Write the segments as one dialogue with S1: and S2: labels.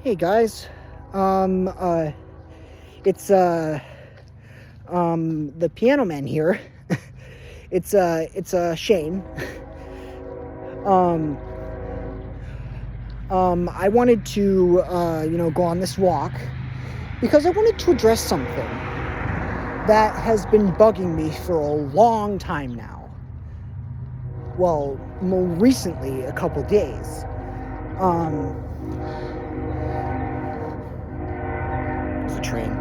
S1: Hey guys, it's the piano man here. it's Shane. Um, I wanted to go on this walk because I wanted to address something that has been bugging me for a long time now. Well, more recently, a couple days. It's a train.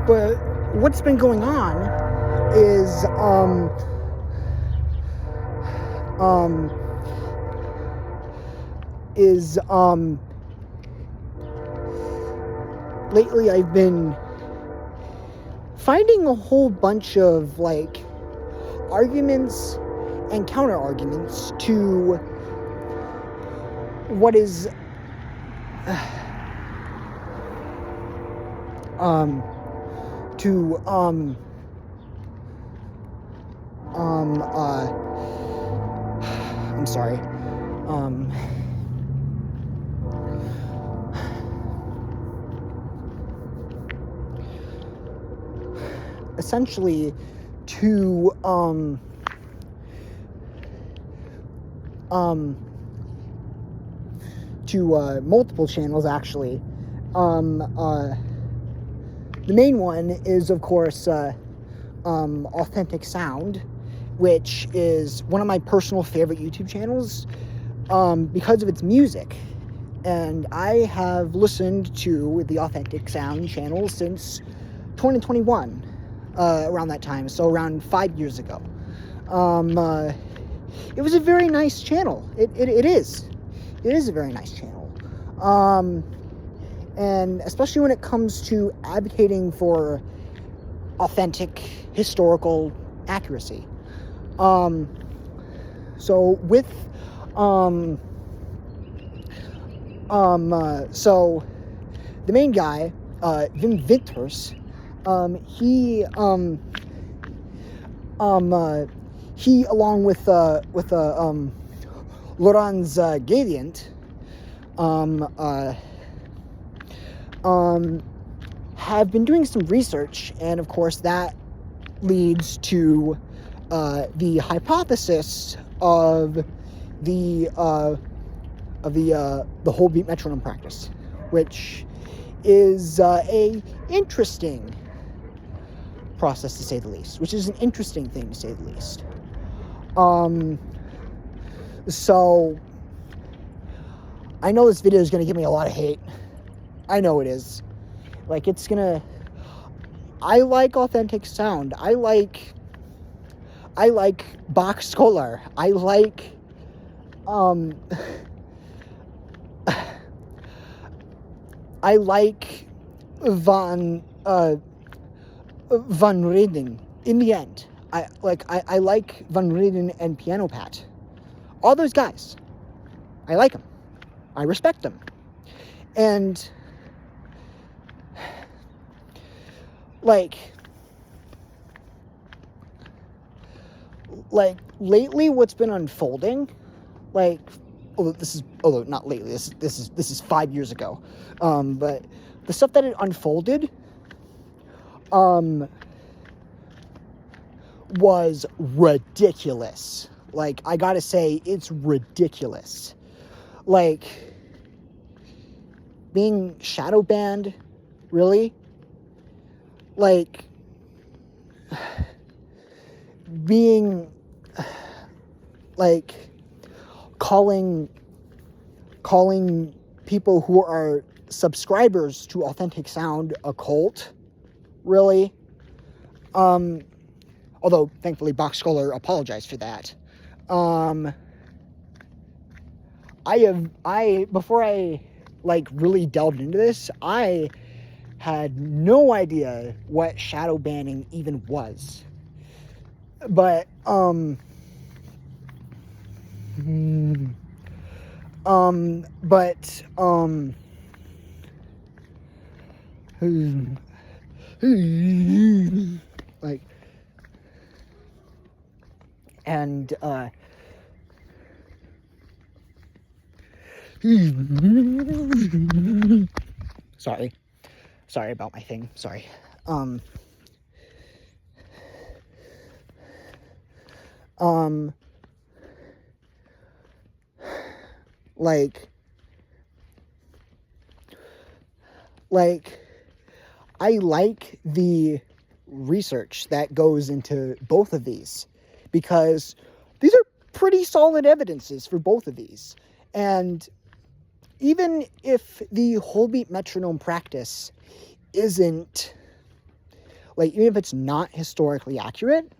S1: But what's been going on is lately I've been finding a whole bunch of arguments and counter arguments to what is I'm sorry. Essentially to multiple channels actually. The main one is of course Authentic Sound, which is one of my personal favorite YouTube channels because of its music. And I have listened to the Authentic Sound channel since 2021, around that time, so around 5 years ago. It was a very nice channel. It is a very nice channel. And especially when it comes to advocating for authentic historical accuracy. So with so the main guy, Wim Winters, he along with Larenz Gadient, have been doing some research, and of course that leads to the hypothesis of the whole beat metronome practice, which is a interesting process to say the least, which is an interesting thing to say the least. So I know this video is going to give me a lot of hate. I know it is. I like Authentic Sound. I like Bach Scholar. I like Van Reden. In the end, I like Van Reden and Piano Pat. All those guys, I like them. I respect them. And lately what's been unfolding, not lately, this is 5 years ago, but the stuff that had unfolded was ridiculous. I gotta say, it's ridiculous. Being shadow banned, really? Being calling people who are subscribers to Authentic Sound a cult, really? Although thankfully Bach Scholar apologized for that. Before I really delved into this, I had no idea what shadow banning even was. But Sorry about my thing. Sorry. Like, I like the research that goes into both of these, because these are pretty solid evidences for both of these. And even if the whole beat metronome practice isn't, like, even if it's not historically accurate,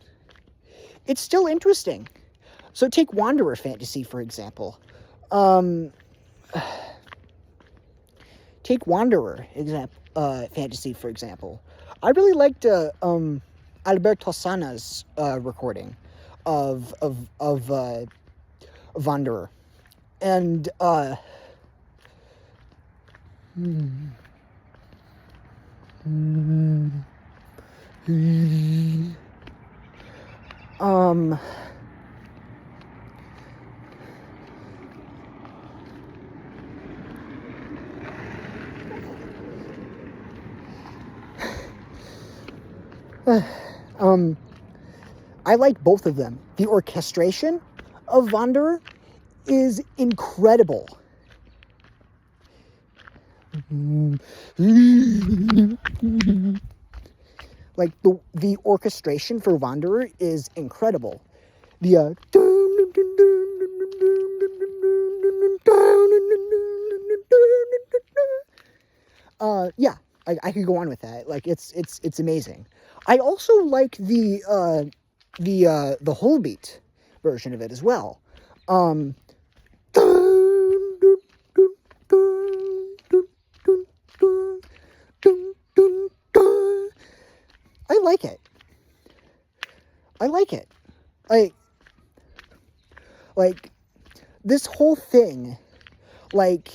S1: it's still interesting. So take Wanderer Fantasy, for example. Take Wanderer Fantasy, for example. I really liked Alberto Sana's recording of Wanderer. And I like both of them. The orchestration of Wanderer is incredible. Like, the orchestration for Wanderer is incredible. The yeah, I could go on with that. Like, it's amazing. I also like the whole beat version of it as well. I like it. Like this whole thing, like,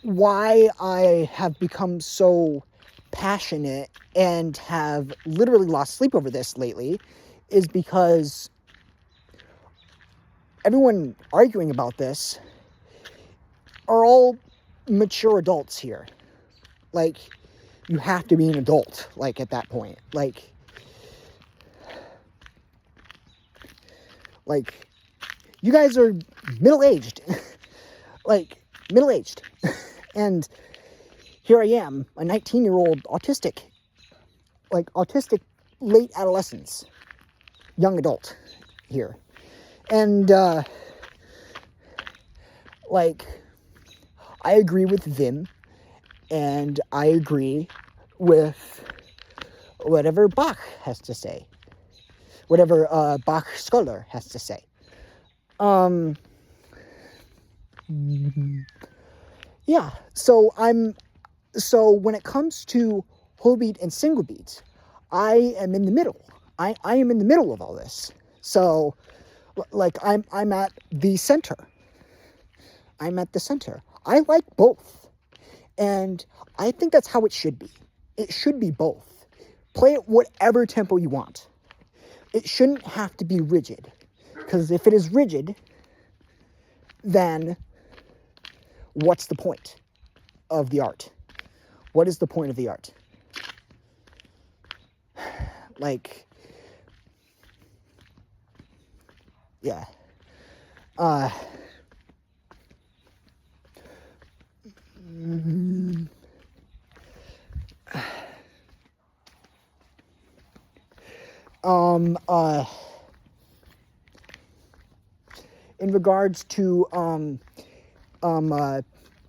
S1: why I have become so passionate and have literally lost sleep over this lately is because everyone arguing about this are all mature adults here. Like, you have to be an adult, like, at that point. Like, you guys are middle-aged. Like, middle-aged. And here I am, a 19-year-old autistic late adolescence, young adult here. And, like, I agree with Vim, and I agree with whatever Bach has to say. Whatever Bach scholar has to say. Yeah, so when it comes to whole beat and single beats, I am in the middle. I am in the middle of all this. So, like, I'm at the center. I'm at the center. I like both. And I think that's how it should be. It should be both. Play at whatever tempo you want. It shouldn't have to be rigid. Because if it is rigid, then what's the point of the art? What is the point of the art? Like, yeah. In regards to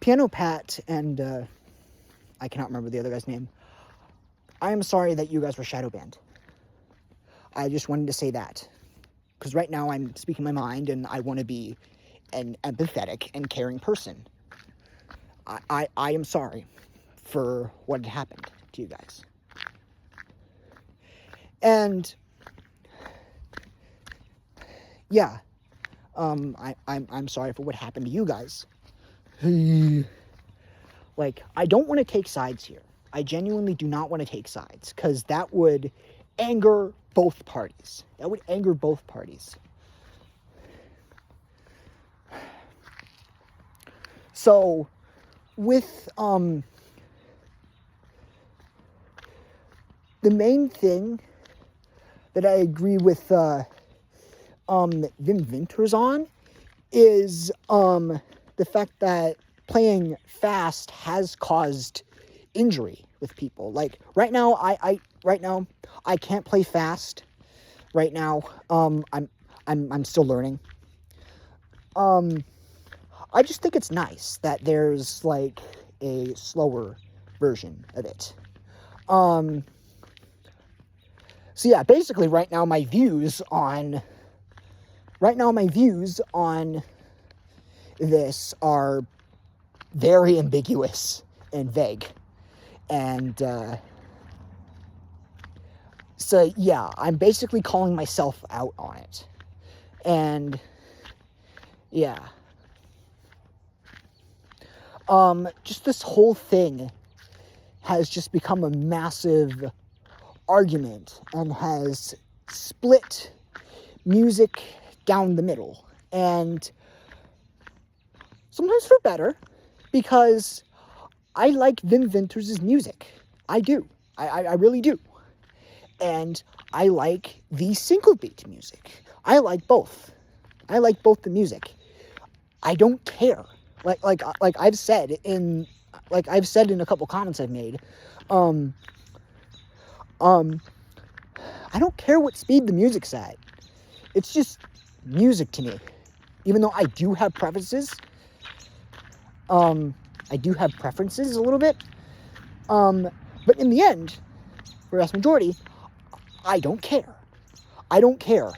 S1: Piano Pat and I cannot remember the other guy's name. I am sorry that you guys were shadow banned. I just wanted to say that, because right now I'm speaking my mind and I want to be an empathetic and caring person. I am sorry for what had happened to you guys. And yeah, I'm sorry for what happened to you guys. Like, I don't want to take sides here. I genuinely do not want to take sides, because that would anger both parties. So with the main thing that I agree with Wim Winters on is the fact that playing fast has caused injury with people. Like right now, I can't play fast. Right now, I'm still learning. I just think it's nice that there's like a slower version of it. So yeah, basically right now my views on this are very ambiguous and vague. And so yeah, I'm basically calling myself out on it. And yeah. Just this whole thing has just become a massive argument and has split music down the middle. And sometimes for better, because I like Wim Winters' music. I do. I really do. And I like the singlebeat music. I like both. I like both the music. I don't care. Like I've said in a couple comments I've made, I don't care what speed the music's at. It's just music to me. Even though I do have preferences. I do have preferences a little bit. But in the end, for the vast majority, I don't care. I don't care.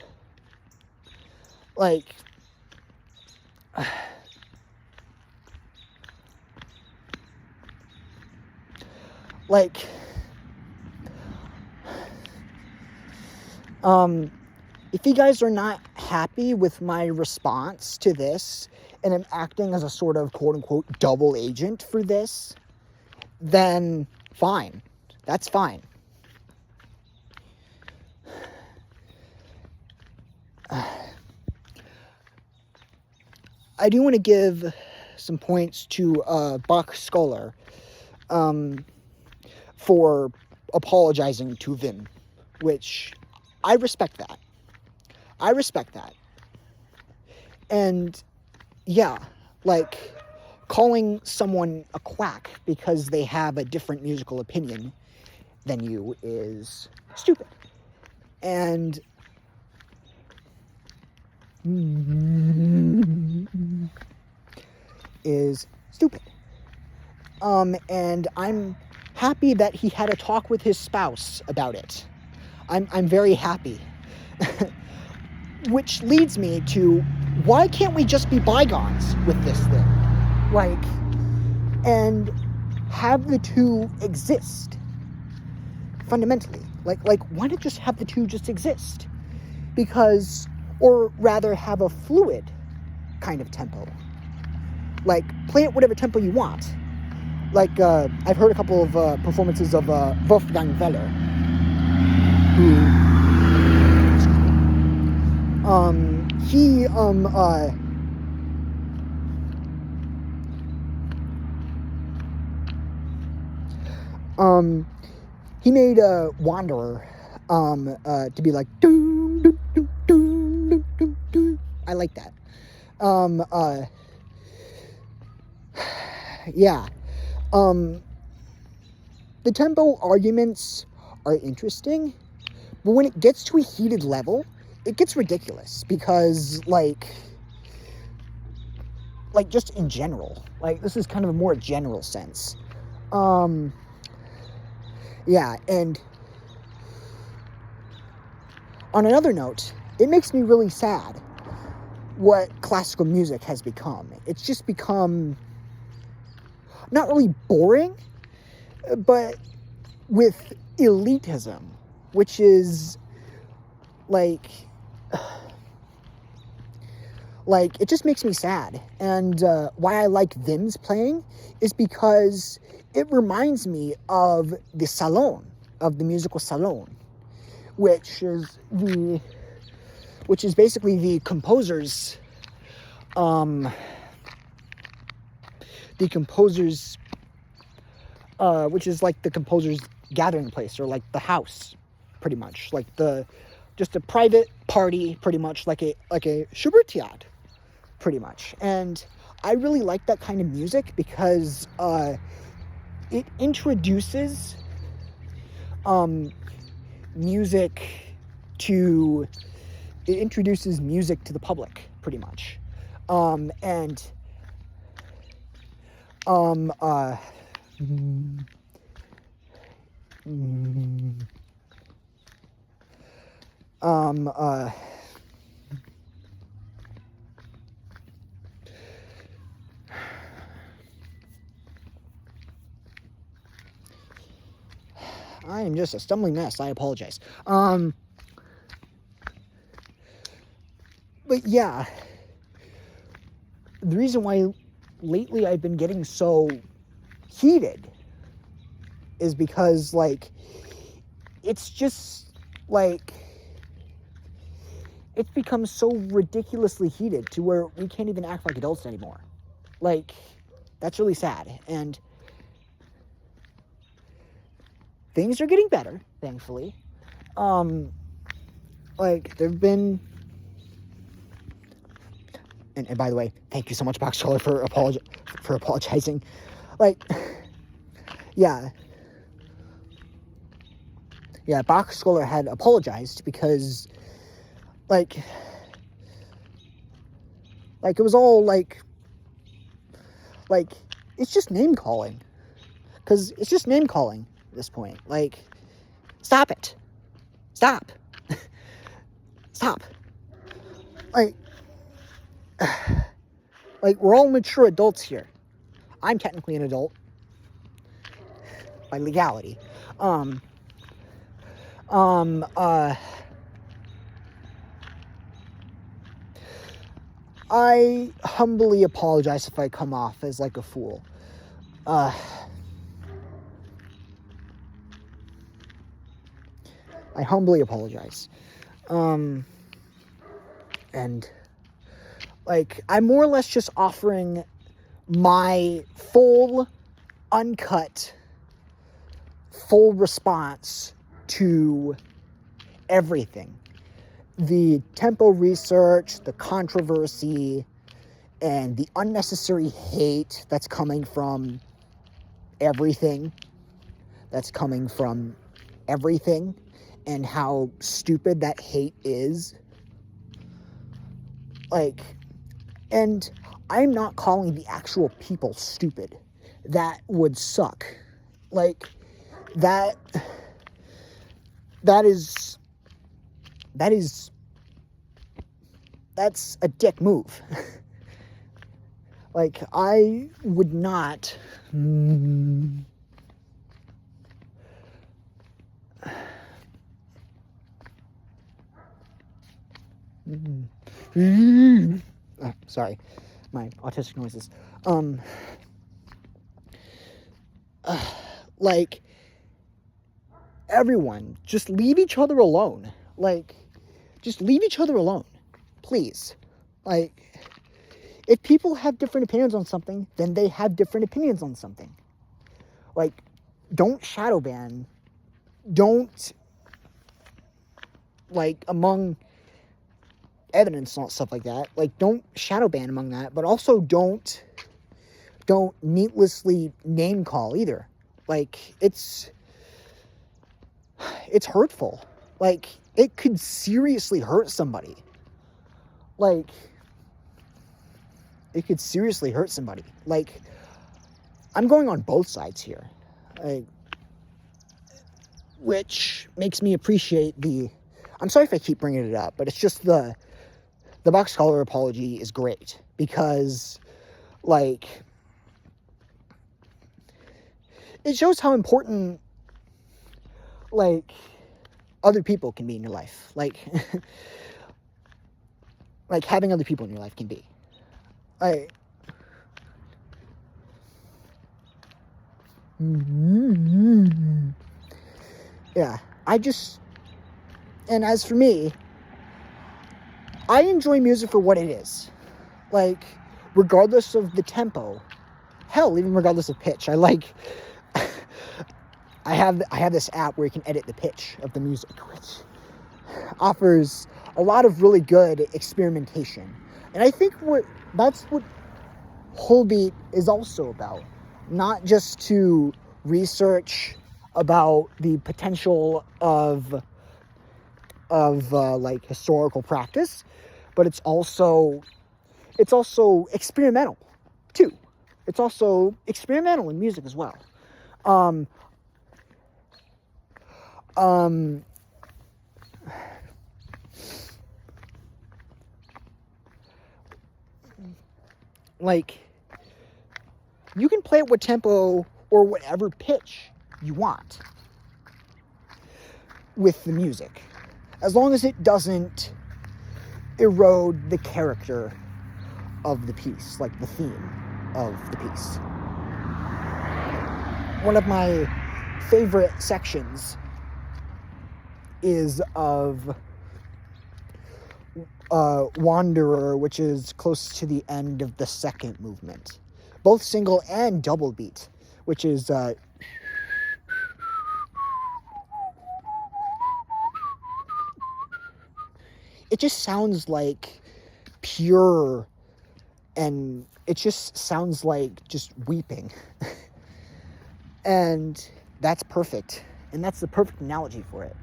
S1: Like, if you guys are not happy with my response to this, and I'm acting as a sort of quote-unquote double agent for this, then fine. That's fine. I do want to give some points to Bach Scholar for apologizing to Wim, which I respect that. And yeah, like calling someone a quack because they have a different musical opinion than you is stupid. And is stupid. And I'm happy that he had a talk with his spouse about it. I'm very happy. Which leads me to, why can't we just be bygones with this thing? Like, and have the two exist fundamentally. Like why not just have the two just exist? Because, or rather have a fluid kind of tempo. Like, play it whatever tempo you want. Like, I've heard a couple of performances of Wolfgang Weller, who, he made Wanderer to be like doom, doom, doom, doom, doom, doom, doom. I like that. Yeah. The tempo arguments are interesting, but when it gets to a heated level, it gets ridiculous because, like just in general, like, this is kind of a more general sense. Yeah, and on another note, it makes me really sad what classical music has become. It's just become not really boring, but with elitism, which is like it just makes me sad. And why I like Wim's playing is because it reminds me of the salon, of the musical salon, which is basically the composer's the composer's, which is like the composer's gathering place, or like the house, pretty much, like just a private party, pretty much, like a Schubertiad, pretty much. And I really like that kind of music because it introduces music to the public, pretty much. I am just a stumbling mess. I apologize. But yeah, the reason why lately I've been getting so heated is because, like, it's just, like, it's become so ridiculously heated to where we can't even act like adults anymore. Like, that's really sad. And things are getting better, thankfully. Like, there've been... And by the way, thank you so much, Box Color, for apologizing. Like, yeah, Box Color had apologized because, like, it was all, like, it's just name-calling. Because it's just name-calling at this point. Like, stop it. Stop. Stop. Like, we're all mature adults here. I'm technically an adult. By legality. I humbly apologize if I come off as, like, a fool. I humbly apologize. And, like, I'm more or less just offering my full, uncut, full response to everything. The tempo research, the controversy, and the unnecessary hate that's coming from everything. And how stupid that hate is. Like, and I'm not calling the actual people stupid. That would suck. Like, that's a dick move. Like, I would not... Oh, sorry, my autistic noises. Like, everyone, just leave each other alone. Like, just leave each other alone, please. Like, if people have different opinions on something, then they have different opinions on something. Like, don't shadow ban. Don't, like, among evidence and stuff like that. Like, don't shadow ban among that, but also don't needlessly name call either. Like, it's hurtful. Like, it could seriously hurt somebody. Like, it could seriously hurt somebody. Like, I'm going on both sides here. Like, which makes me appreciate I'm sorry if I keep bringing it up, but it's just the Box Color apology is great because, like, it shows how important, like, other people can be in your life. Like, like, having other people in your life can be. Yeah, and as for me, I enjoy music for what it is. Like, regardless of the tempo, hell, even regardless of pitch. I like, I have this app where you can edit the pitch of the music, which offers a lot of really good experimentation. And I think that's what Holbeat is also about. Not just to research about the potential of like historical practice, but it's also experimental too. It's also experimental in music as well. Like, you can play it with tempo or whatever pitch you want with the music, as long as it doesn't erode the character of the piece, like the theme of the piece. One of my favorite sections is of Wanderer, which is close to the end of the second movement, both single and double beat, which is it just sounds like pure, and it just sounds like just weeping. And that's perfect, and that's the perfect analogy for it.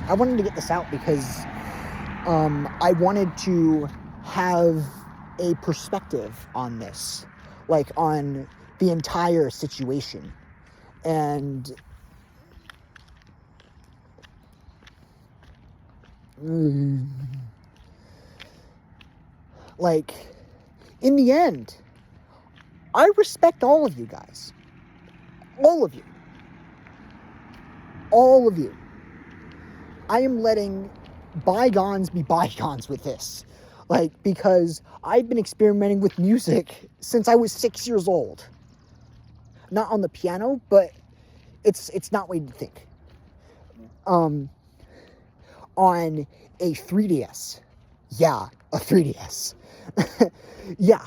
S1: I wanted to get this out because I wanted to have a perspective on this, like on the entire situation. And like, in the end, I respect all of you guys. All of you. All of you. I am letting bygones be bygones with this. Like, because I've been experimenting with music since I was 6 years old. Not on the piano, but it's not what you'd think. On a 3DS. Yeah, a 3DS. Yeah.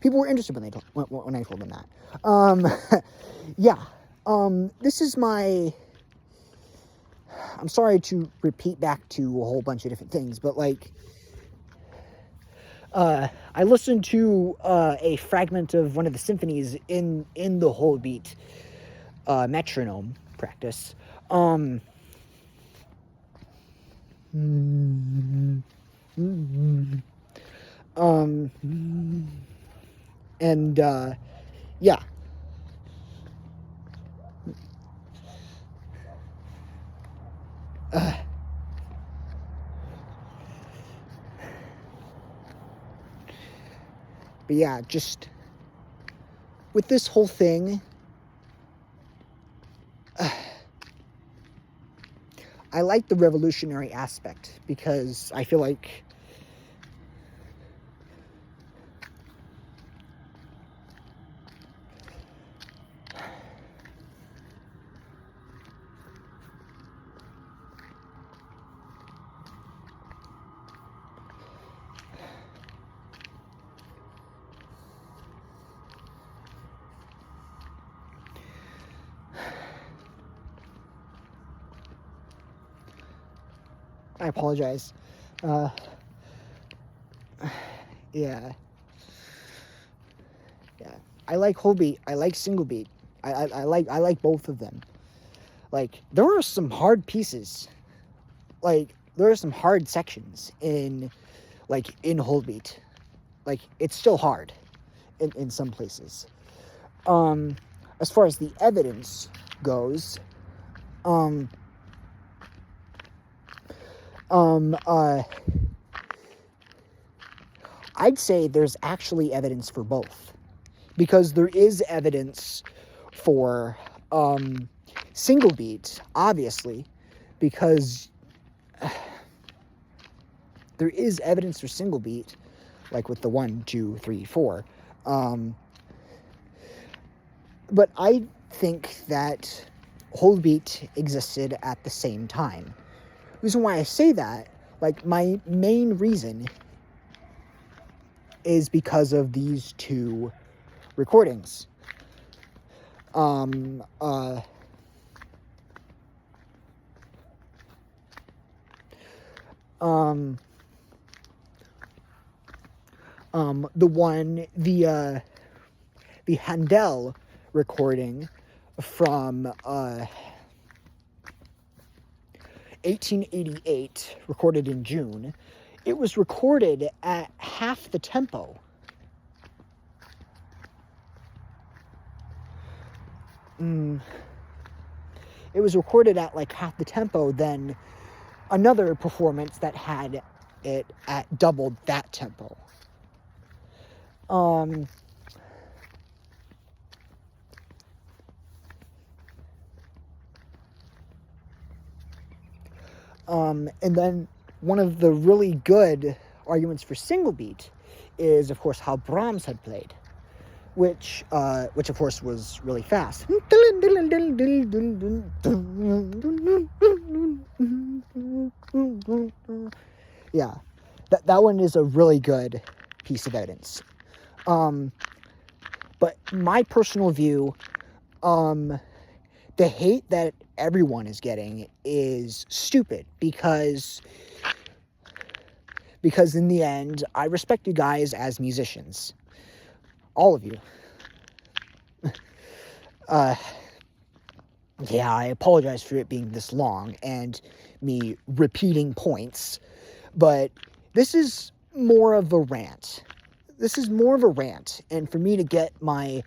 S1: People were interested when I told them that. Yeah. This is my... I'm sorry to repeat back to a whole bunch of different things, but like... I listened to a fragment of one of the symphonies in the Holbeat metronome practice. And yeah. But yeah, just with this whole thing, I like the revolutionary aspect because I feel like I apologize. Yeah. I like whole beat. I like single beat. I like both of them. Like, there are some hard pieces. Like, there are some hard sections in whole beat. Like, it's still hard in some places. As far as the evidence goes, I'd say there's actually evidence for both, because there is evidence for single beat, obviously, because there is evidence for single beat, like with the 1, 2, 3, 4. But I think that whole beat existed at the same time. The reason why I say that, like, my main reason is because of these two recordings. The Handel recording from 1888, recorded in June, it was recorded at half the tempo. It was recorded at like half the tempo than another performance that had it at doubled that tempo. And then one of the really good arguments for single beat is, of course, how Brahms had played, which of course was really fast. Yeah, that one is a really good piece of evidence. But my personal view, the hate that everyone is getting is stupid, because in the end, I respect you guys as musicians. All of you. Yeah, I apologize for it being this long and me repeating points, but this is more of a rant. And for me to get my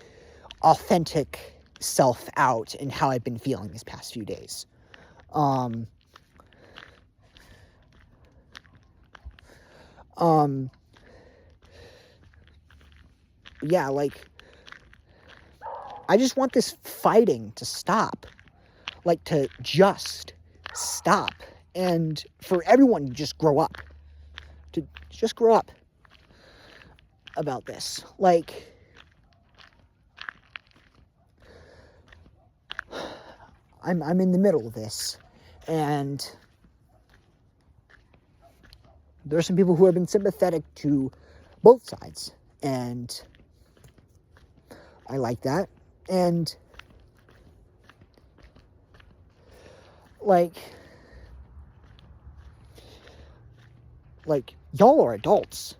S1: authentic self out and how I've been feeling these past few days. Yeah, like, I just want this fighting to stop. Like, to just stop. And for everyone to just grow up. To just grow up about this. Like, I'm in the middle of this. And there are some people who have been sympathetic to both sides. And I like that. And like y'all are adults.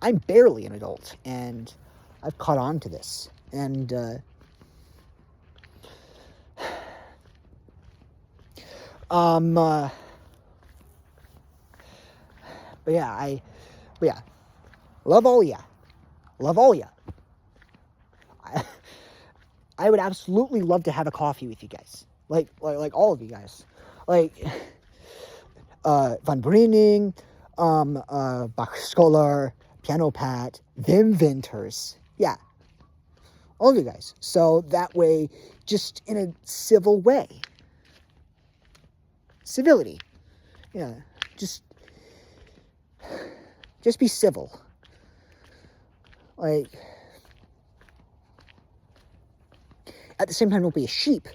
S1: I'm barely an adult, and I've caught on to this. And but yeah, love all ya. I would absolutely love to have a coffee with you guys. Like all of you guys. Like, Van Breening, Bach Scholar, Piano Pat, Wim Winters. Yeah. All of you guys. So that way, just in a civil way. Civility. Yeah. Just be civil. Like, at the same time, don't be a sheep.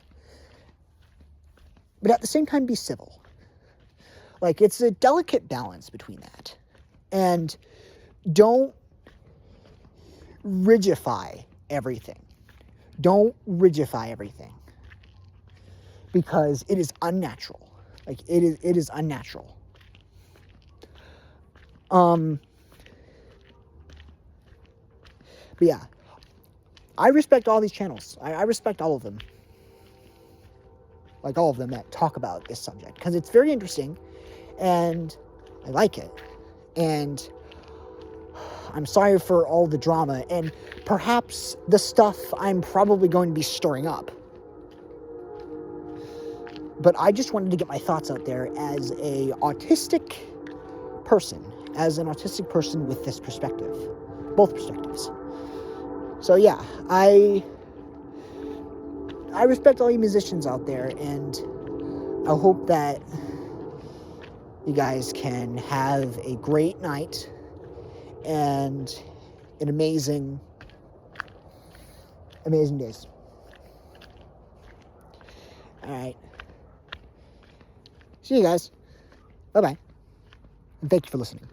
S1: But at the same time, be civil. Like, it's a delicate balance between that. And don't rigify everything. Because it is unnatural. Like, it is unnatural. But yeah. I respect all these channels. I respect all of them. Like, all of them that talk about this subject. Because it's very interesting. And I like it. And I'm sorry for all the drama. And perhaps the stuff I'm probably going to be stirring up. But I just wanted to get my thoughts out there as a autistic person. As an autistic person with this perspective. Both perspectives. So yeah, I respect all you musicians out there, and I hope that you guys can have a great night and an amazing days. All right. See you guys. Bye-bye. And thank you for listening.